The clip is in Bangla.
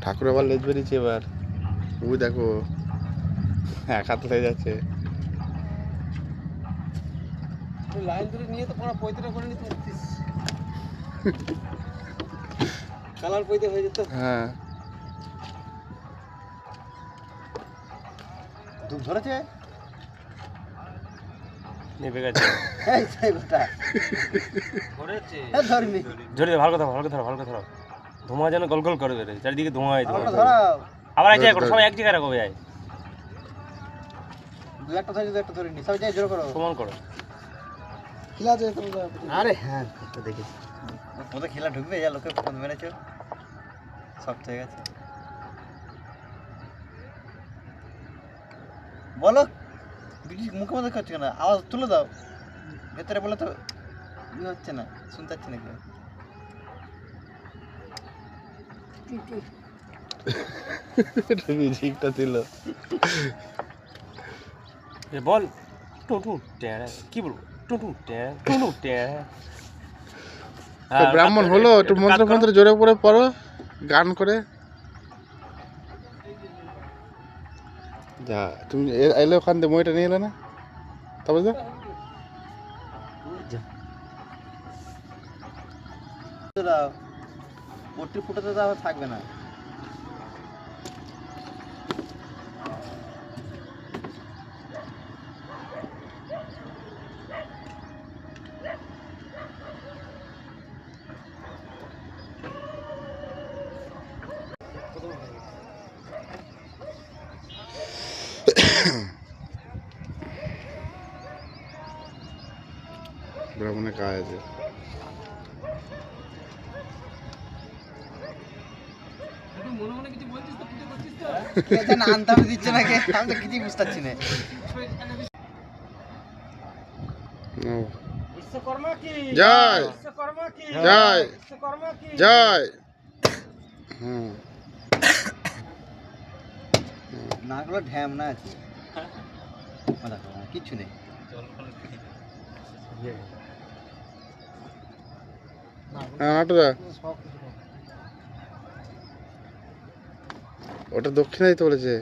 ঠাকুর আবার লেজ বেরিয়েছে এবার। ও দেখো এক হাত হয়ে যাচ্ছে। লাইন ধরে নিয়ে তো পুরো পয়তেটা করে নিতে পারতিস। কালার পয়তে হয়ে যেত। হ্যাঁ ধূপ ধরেছে নেবে গেছে এই সেই গোটা ধরেছে ধরনি ধরে ভালো কথা ধরো ধোঁয়া যেন গল গল করে বেরোয় চারিদিকে ধোঁয়া হয় আমারটা ধরাও আবার এক জায়গায় করো সবাই এক জায়গায় রাখো ভাই দু একটা ধরে দু একটা ধরে নি সবাই যাই জোর করো সমান করো খিলা যায় তোমরা আরে হ্যাঁ তো দেখি ওটা খিলা ঢুকবে যা লোকে ফোন মেরেছো শক্ত হয়ে গেছে বলো মুখে মধ্যে করছো কেন আওয়াজ তুলে দাও ভেতরে বলে তো হচ্ছে না শুনতে পাচ্ছি না কেউ মিউজিকটা ছিল। বল টু টু ট্যাঁ কি বলবো টু টু ট্যাঁ টু টু ট্যাঁ ব্রাহ্মণ হলো একটু মন্ত্র মন্ত্র জোরে করে পড়ো গান করে। যা তুমি এলে ওখান থেকে মইটা নিয়ে এলে না তবে যা পট্টি ফুটাতে তো আবার থাকবে না ব্রাহ্মণের কাজ আছে। আনতে হবে দিচ্ছে নাকি আমি তো কিছুই বুঝতে পারছি না জয় জয় জয়। হুম নাগুলো ঢ্যাম না আছে কিচ্ছু নেই নাটুদা ওটা দক্ষিণায় তো বলেছে।